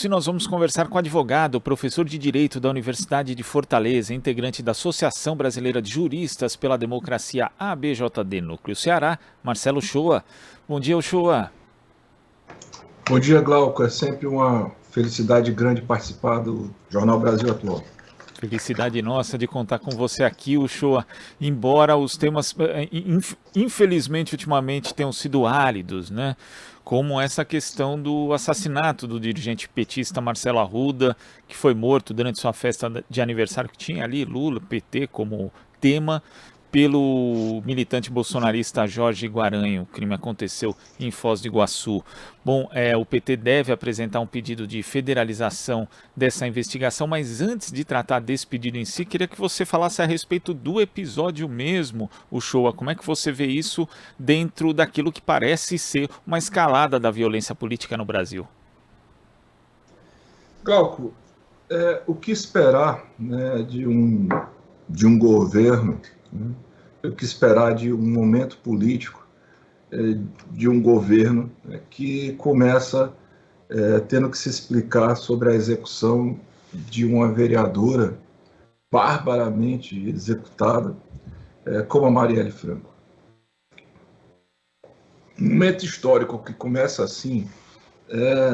minutos e nós vamos conversar com o advogado, professor de Direito da Universidade de Fortaleza, integrante da Associação Brasileira de Juristas pela Democracia ABJD Núcleo Ceará, Marcelo Shoa. Bom dia, Shoa. Bom dia, Glauco. É sempre uma felicidade grande participar do Jornal Brasil Atual. Felicidade nossa de contar com você aqui, Shoa. Embora os temas, infelizmente, ultimamente tenham sido áridos, né? Como essa questão do assassinato do dirigente petista Marcelo Arruda, que foi morto durante sua festa de aniversário, que tinha ali Lula, PT como tema, pelo militante bolsonarista Jorge Guaranho. O crime aconteceu em Foz do Iguaçu. Bom, o PT deve apresentar um pedido de federalização dessa investigação, mas antes de tratar desse pedido em si, queria que você falasse a respeito do episódio mesmo, o Shoa. Como é que você vê isso dentro daquilo que parece ser uma escalada da violência política no Brasil? Glauco, o que esperar, né, de um governo, né, o que esperar de um momento político, de um governo, né, que começa tendo que se explicar sobre a execução de uma vereadora barbaramente executada, como a Marielle Franco. Um momento histórico que começa assim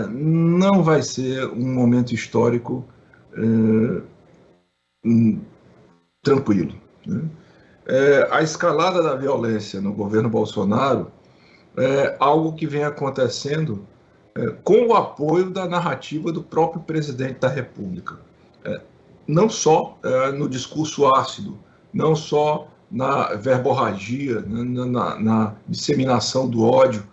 não vai ser um momento histórico tranquilo, né? A escalada da violência no governo Bolsonaro é algo que vem acontecendo com o apoio da narrativa do próprio presidente da República. Não só no discurso ácido, não só na verborragia, na disseminação do ódio,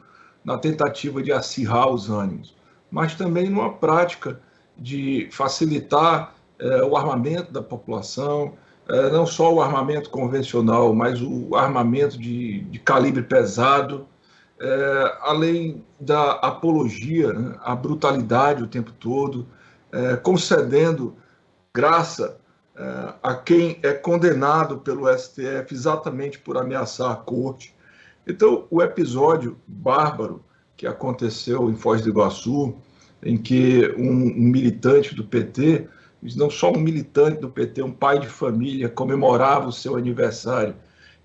na tentativa de acirrar os ânimos, mas também numa prática de facilitar o armamento da população, não só o armamento convencional, mas o armamento de calibre pesado, além da apologia, né, à brutalidade o tempo todo, concedendo graça a quem é condenado pelo STF exatamente por ameaçar a corte. Então, o episódio bárbaro que aconteceu em Foz do Iguaçu, em que um militante do PT, não só um militante do PT, um pai de família, comemorava o seu aniversário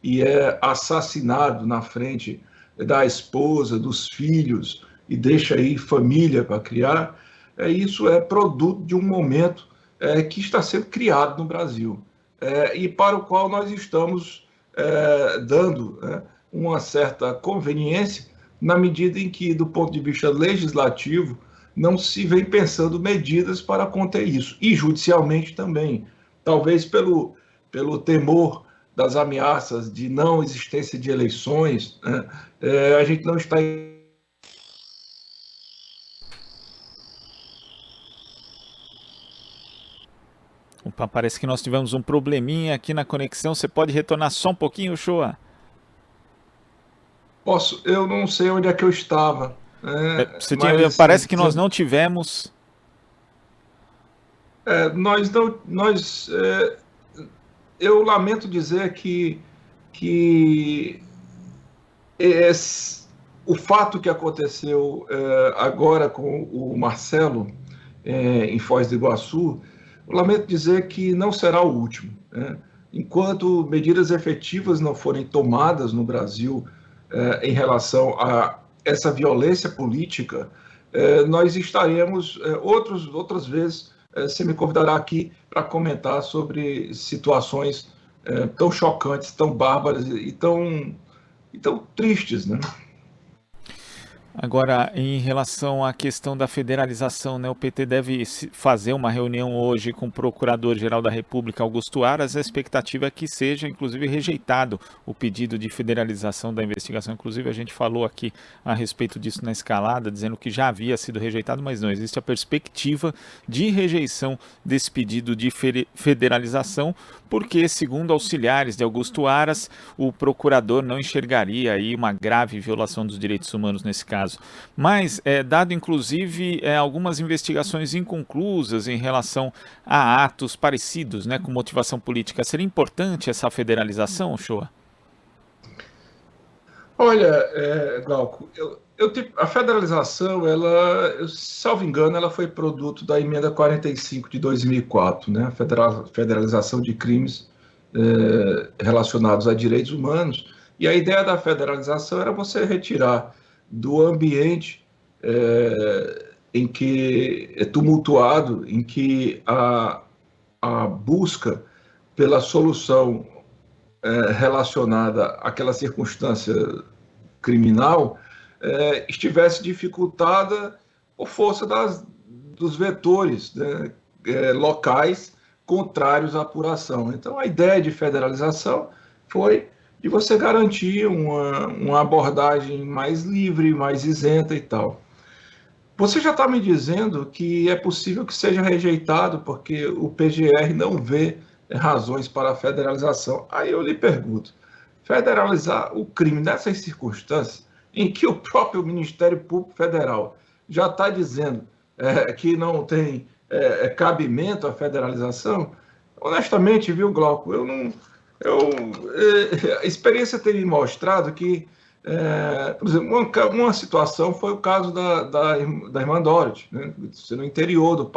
e é assassinado na frente da esposa, dos filhos, e deixa aí família para criar, isso é produto de um momento que está sendo criado no Brasil, e para o qual nós estamos dando uma certa conveniência, na medida em que, do ponto de vista legislativo, não se vem pensando medidas para conter isso, e judicialmente também, talvez pelo temor das ameaças de não existência de eleições, né? A gente não está... Opa, parece que nós tivemos um probleminha aqui na conexão. Você pode retornar só um pouquinho, Shoa? Posso? Eu não sei onde é que eu estava. Parece que nós não tivemos. Eu lamento dizer que o fato que aconteceu agora com o Marcelo em Foz do Iguaçu, eu lamento dizer que não será o último, né? Enquanto medidas efetivas não forem tomadas no Brasil em relação a essa violência política, nós estaremos outras vezes, você me convidará aqui para comentar sobre situações tão chocantes, tão bárbaras e tão tristes, né? Agora, em relação à questão da federalização, né, o PT deve fazer uma reunião hoje com o Procurador-Geral da República, Augusto Aras. A expectativa é que seja, inclusive, rejeitado o pedido de federalização da investigação. Inclusive, a gente falou aqui a respeito disso na escalada, dizendo que já havia sido rejeitado, mas não existe a perspectiva de rejeição desse pedido de federalização, porque, segundo auxiliares de Augusto Aras, o procurador não enxergaria aí uma grave violação dos direitos humanos nesse caso. Mas, dado inclusive algumas investigações inconclusas em relação a atos parecidos, né, com motivação política, seria importante essa federalização, Shoa? Olha, Glauco, a federalização, salvo engano, ela foi produto da emenda 45 de 2004, né? A federalização de crimes relacionados a direitos humanos. E a ideia da federalização era você retirar do ambiente em que é tumultuado, em que a busca pela solução relacionada àquela circunstância criminal estivesse dificultada por força dos vetores, né, locais contrários à apuração. Então, a ideia de federalização foi de você garantir uma abordagem mais livre, mais isenta e tal. Você já está me dizendo que é possível que seja rejeitado porque o PGR não vê razões para a federalização. Aí eu lhe pergunto, federalizar o crime nessas circunstâncias em que o próprio Ministério Público Federal já está dizendo que não tem cabimento à federalização, honestamente, viu, Glauco, a experiência tem me mostrado que, por exemplo, uma situação foi o caso da irmã Dorothy, né, no interior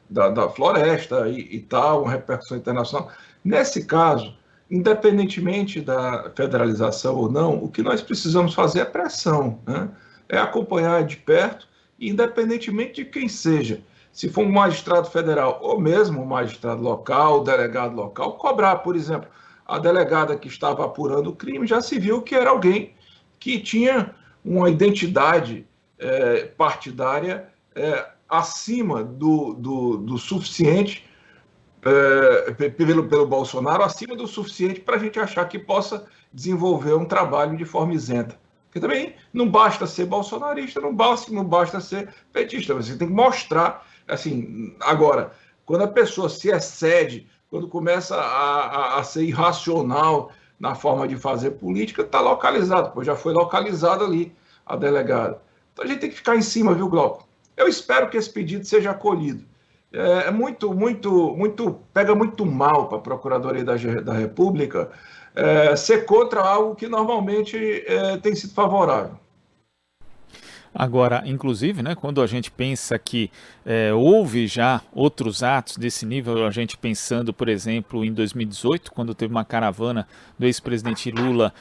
da floresta e tal, uma repercussão internacional. Nesse caso, independentemente da federalização ou não, o que nós precisamos fazer é pressão, né? É acompanhar de perto, independentemente de quem seja. Se for um magistrado federal ou mesmo um magistrado local, delegado local, cobrar, por exemplo, a delegada que estava apurando o crime já se viu que era alguém que tinha uma identidade partidária acima do suficiente pelo Bolsonaro, acima do suficiente para a gente achar que possa desenvolver um trabalho de forma isenta. Porque também não basta ser bolsonarista, não basta ser petista, você tem que mostrar, assim, agora, quando a pessoa se excede, quando começa a ser irracional na forma de fazer política, está localizado, pois já foi localizado ali a delegada. Então a gente tem que ficar em cima, viu, Glauco? Eu espero que esse pedido seja acolhido. Pega muito mal para a Procuradoria da República ser contra algo que normalmente tem sido favorável. Agora, inclusive, né, quando a gente pensa que houve já outros atos desse nível, a gente pensando, por exemplo, em 2018, quando teve uma caravana do ex-presidente Lula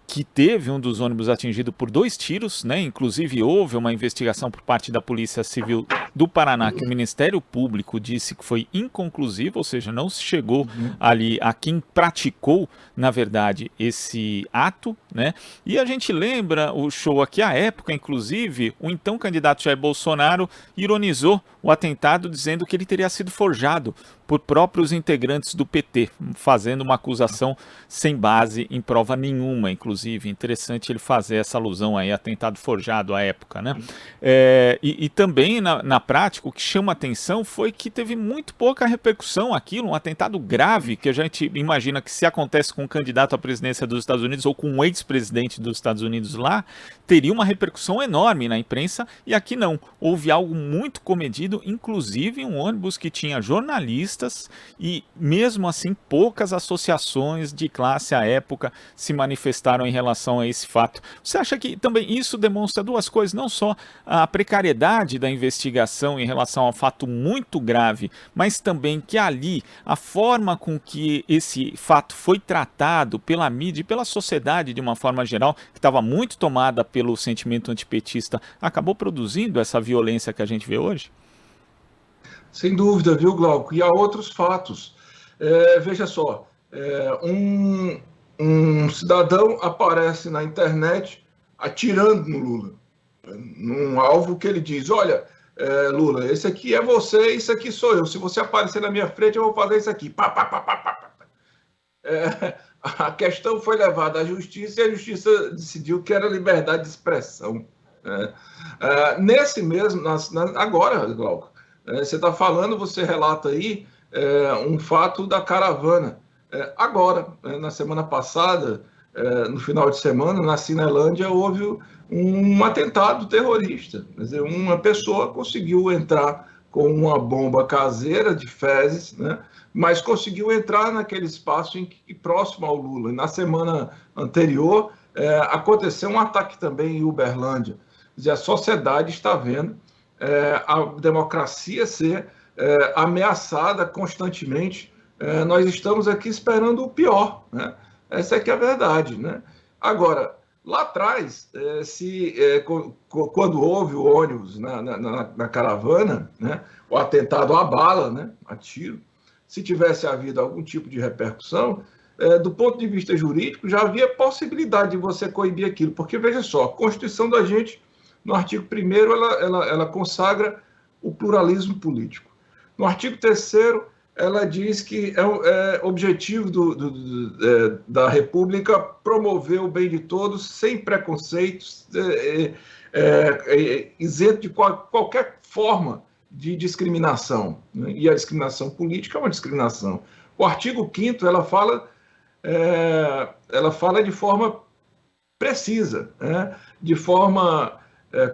que teve um dos ônibus atingido por 2 tiros, né? Inclusive houve uma investigação por parte da Polícia Civil do Paraná que o Ministério Público disse que foi inconclusiva, ou seja, não se chegou ali a quem praticou, na verdade, esse ato, né? E a gente lembra o show aqui, à época, inclusive, o então candidato Jair Bolsonaro ironizou o atentado dizendo que ele teria sido forjado por próprios integrantes do PT, fazendo uma acusação sem base em prova nenhuma, inclusive. Interessante ele fazer essa alusão aí, atentado forjado à época, né? E também, na prática, o que chama atenção foi que teve muito pouca repercussão aquilo, um atentado grave, que a gente imagina que se acontece com um candidato à presidência dos Estados Unidos ou com um ex-presidente dos Estados Unidos lá, teria uma repercussão enorme na imprensa, e aqui não. Houve algo muito comedido, inclusive um ônibus que tinha jornalistas e mesmo assim poucas associações de classe à época se manifestaram em relação a esse fato. Você acha que também isso demonstra duas coisas, não só a precariedade da investigação em relação ao fato muito grave, mas também que ali a forma com que esse fato foi tratado pela mídia e pela sociedade de uma forma geral, que estava muito tomada pelo sentimento antipetista, acabou produzindo essa violência que a gente vê hoje? Sem dúvida, viu, Glauco? E há outros fatos. Veja só, um cidadão aparece na internet atirando no Lula, num alvo que ele diz, olha, Lula, esse aqui é você, esse aqui sou eu. Se você aparecer na minha frente, eu vou fazer isso aqui. Pá, pá, pá, pá, pá. A questão foi levada à justiça e a justiça decidiu que era liberdade de expressão. Nesse mesmo, agora, Glauco, você está falando, você relata aí um fato da caravana. Agora, na semana passada, no final de semana, na Cinelândia, houve um atentado terrorista. Quer dizer, uma pessoa conseguiu entrar com uma bomba caseira de fezes, né? Mas conseguiu entrar naquele espaço próximo ao Lula. Na semana anterior, Aconteceu um ataque também em Uberlândia. Quer dizer, a sociedade está vendo a democracia ser ameaçada constantemente. Nós estamos aqui esperando o pior, né? Essa é que é a verdade, né? Agora, lá atrás, quando houve o ônibus na caravana, né, o atentado à bala, né, a tiro, se tivesse havido algum tipo de repercussão, do ponto de vista jurídico, já havia possibilidade de você coibir aquilo, porque, veja só, a Constituição da gente, no artigo 1º, ela consagra o pluralismo político. No artigo 3º, ela diz que é objetivo da República promover o bem de todos, sem preconceitos, isento de qualquer forma de discriminação, né? E a discriminação política é uma discriminação. O artigo 5º, ela fala de forma precisa, né? De forma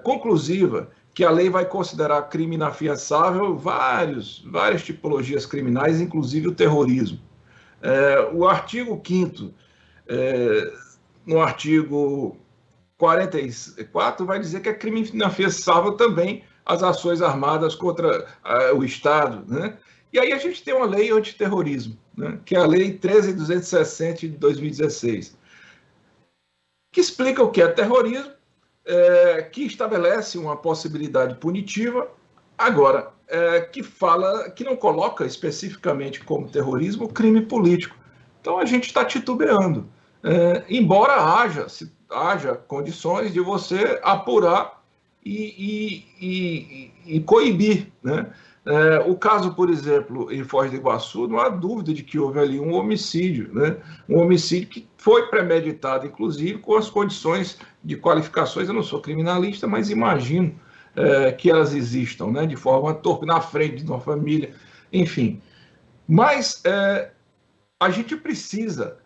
conclusiva, que a lei vai considerar crime inafiançável várias tipologias criminais, inclusive o terrorismo. O artigo 5º, no artigo 44, vai dizer que é crime inafiançável também as ações armadas contra o Estado, né? E aí a gente tem uma lei antiterrorismo, né? Que é a Lei 13.260 de 2016, que explica o que é terrorismo, que estabelece uma possibilidade punitiva, agora, que não coloca especificamente como terrorismo o crime político. Então a gente está titubeando, embora haja condições de você apurar e coibir, né? O caso, por exemplo, em Foz do Iguaçu, não há dúvida de que houve ali um homicídio, né? Um homicídio que foi premeditado, inclusive, com as condições de qualificações. Eu não sou criminalista, mas imagino que elas existam, né? De forma torpe, na frente de uma família, enfim. Mas a gente precisa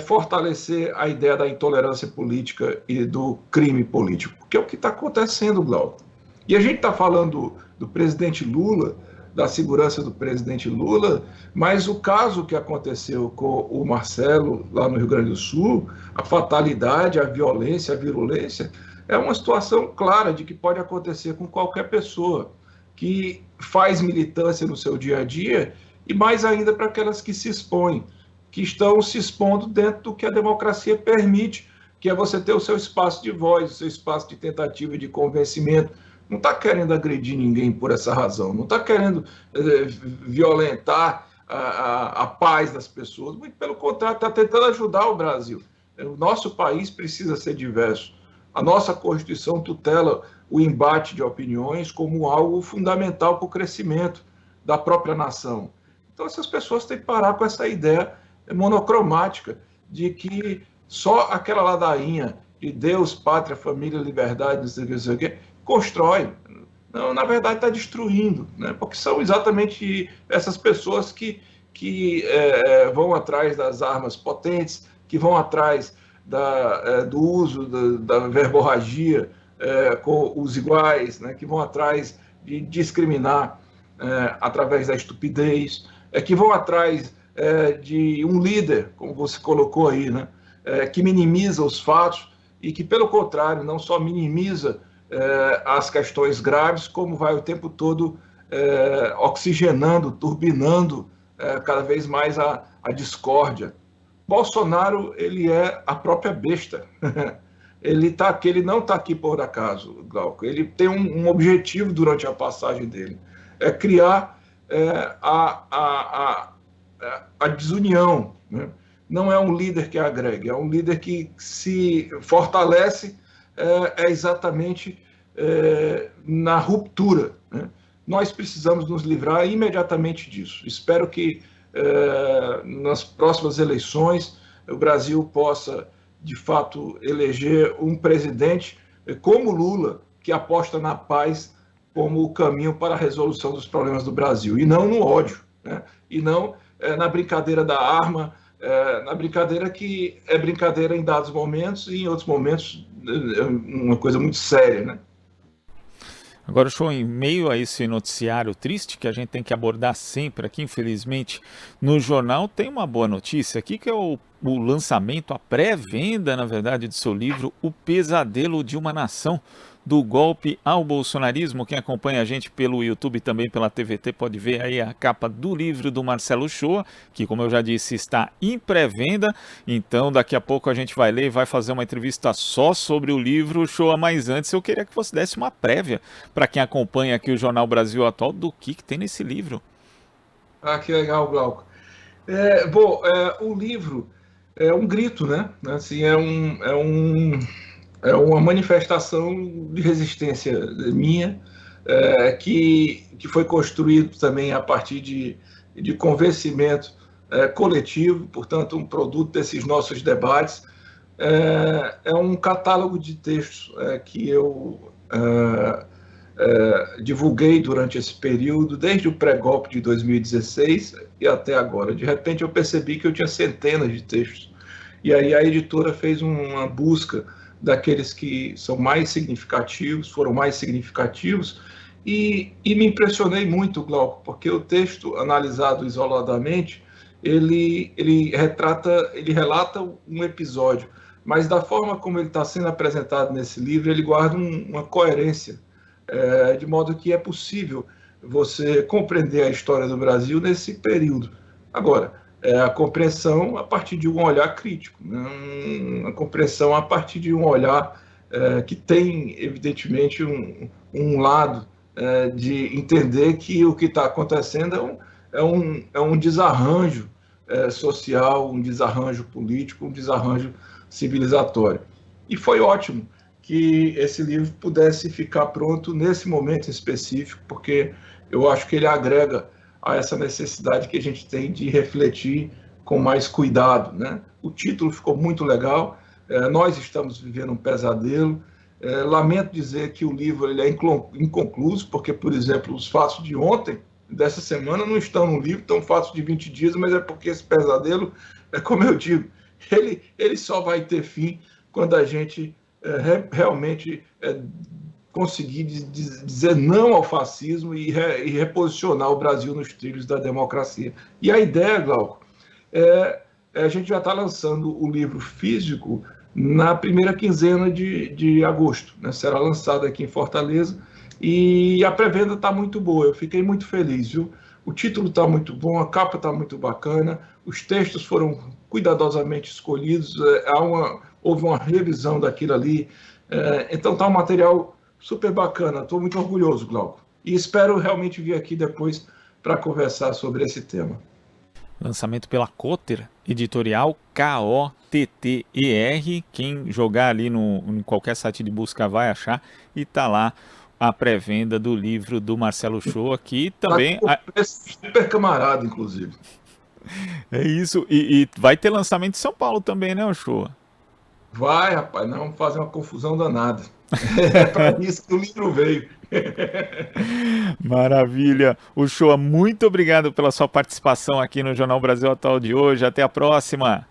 fortalecer a ideia da intolerância política e do crime político, que é o que está acontecendo, Glauco. E a gente está falando do presidente Lula, da segurança do presidente Lula, mas o caso que aconteceu com o Marcelo, lá no Rio Grande do Sul, a fatalidade, a violência, a virulência, é uma situação clara de que pode acontecer com qualquer pessoa que faz militância no seu dia a dia, e mais ainda para aquelas que se expõem, que estão se expondo dentro do que a democracia permite, que é você ter o seu espaço de voz, o seu espaço de tentativa de convencimento. Não está querendo agredir ninguém por essa razão, não está querendo violentar a paz das pessoas, muito pelo contrário, está tentando ajudar o Brasil. O nosso país precisa ser diverso. A nossa Constituição tutela o embate de opiniões como algo fundamental para o crescimento da própria nação. Então, essas pessoas têm que parar com essa ideia monocromática de que só aquela ladainha de Deus, pátria, família, liberdade, não sei o que, constrói. Não, na verdade, está destruindo, né? Porque são exatamente essas pessoas que vão atrás das armas potentes, que vão atrás do uso da verborragia com os iguais, né? Que vão atrás de discriminar através da estupidez, que vão atrás de um líder, como você colocou aí, né? Que minimiza os fatos e que, pelo contrário, não só minimiza as questões graves, como vai o tempo todo oxigenando, turbinando cada vez mais a discórdia. Bolsonaro, ele é a própria besta. Ele não está aqui por acaso, Glauco. Ele tem um objetivo durante a passagem dele, criar a desunião, né? Não é um líder que agregue, é um líder que se fortalece exatamente na ruptura, né? Nós precisamos nos livrar imediatamente disso. Espero que nas próximas eleições o Brasil possa, de fato, eleger um presidente como Lula, que aposta na paz como o caminho para a resolução dos problemas do Brasil, e não no ódio, né? E não na brincadeira da arma, na brincadeira que é brincadeira em dados momentos e em outros momentos uma coisa muito séria, né? Agora, show, em meio a esse noticiário triste que a gente tem que abordar sempre aqui, infelizmente, no jornal, tem uma boa notícia aqui, que é o lançamento, a pré-venda, na verdade, do seu livro O Pesadelo de uma Nação, do golpe ao bolsonarismo. Quem acompanha a gente pelo YouTube e também pela TVT pode ver aí a capa do livro do Marcelo Shoa, que, como eu já disse, está em pré-venda. Então, daqui a pouco a gente vai ler e vai fazer uma entrevista só sobre o livro, Shoa. Mas antes, eu queria que você desse uma prévia para quem acompanha aqui o Jornal Brasil Atual do que tem nesse livro. Ah, que legal, Glauco. O livro é um grito, né? Assim, é uma manifestação de resistência minha, que foi construído também a partir de convencimento coletivo, portanto, um produto desses nossos debates. É um catálogo de textos que eu divulguei durante esse período, desde o pré-golpe de 2016 e até agora. De repente, eu percebi que eu tinha centenas de textos. E aí a editora fez uma busca daqueles que são mais significativos, foram mais significativos, e me impressionei muito, Glauco, porque o texto, analisado isoladamente, ele relata um episódio, mas da forma como ele está sendo apresentado nesse livro, ele guarda uma coerência, de modo que é possível você compreender a história do Brasil nesse período. Agora, a compreensão a partir de um olhar crítico, né? A compreensão a partir de um olhar que tem, evidentemente, um lado de entender que o que está acontecendo é um desarranjo social, um desarranjo político, um desarranjo civilizatório. E foi ótimo que esse livro pudesse ficar pronto nesse momento específico, porque eu acho que ele agrega a essa necessidade que a gente tem de refletir com mais cuidado, né? O título ficou muito legal, nós estamos vivendo um pesadelo. Lamento dizer que o livro ele é inconcluso, porque, por exemplo, os fatos de ontem, dessa semana, não estão no livro, estão fatos de 20 dias, mas é porque esse pesadelo, como eu digo, ele só vai ter fim quando a gente realmente conseguir dizer não ao fascismo e reposicionar o Brasil nos trilhos da democracia. E a ideia, Glauco, a gente já está lançando o livro físico na primeira quinzena de agosto, né? Será lançado aqui em Fortaleza e a pré-venda está muito boa, eu fiquei muito feliz, viu? O título está muito bom, a capa está muito bacana, os textos foram cuidadosamente escolhidos, houve uma revisão daquilo ali, então está um material super bacana, estou muito orgulhoso, Glauco. E espero realmente vir aqui depois para conversar sobre esse tema. Lançamento pela Kotter Editorial, K-O-T-T-E-R. Quem jogar ali em qualquer site de busca vai achar. E está lá a pré-venda do livro do Marcelo Shoa, que também... Super camarada, inclusive. É isso. E vai ter lançamento em São Paulo também, né, Shoa? Vai, rapaz, não vamos fazer uma confusão danada. É para isso que o livro veio. Maravilha. O Shoa, muito obrigado pela sua participação aqui no Jornal Brasil Atual de hoje. Até a próxima.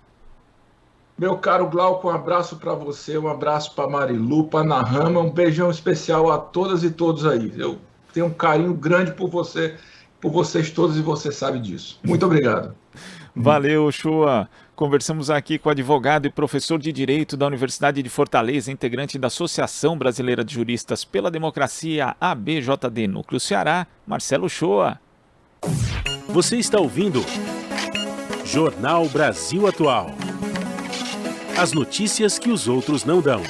Meu caro Glauco, um abraço para você, um abraço para Marilu, para Nahama, um beijão especial a todas e todos aí. Eu tenho um carinho grande por vocês todos e você sabe disso. Muito obrigado. Valeu, Shoa. Conversamos aqui com o advogado e professor de Direito da Universidade de Fortaleza, integrante da Associação Brasileira de Juristas pela Democracia, ABJD Núcleo Ceará, Marcelo Shoa. Você está ouvindo Jornal Brasil Atual. As notícias que os outros não dão.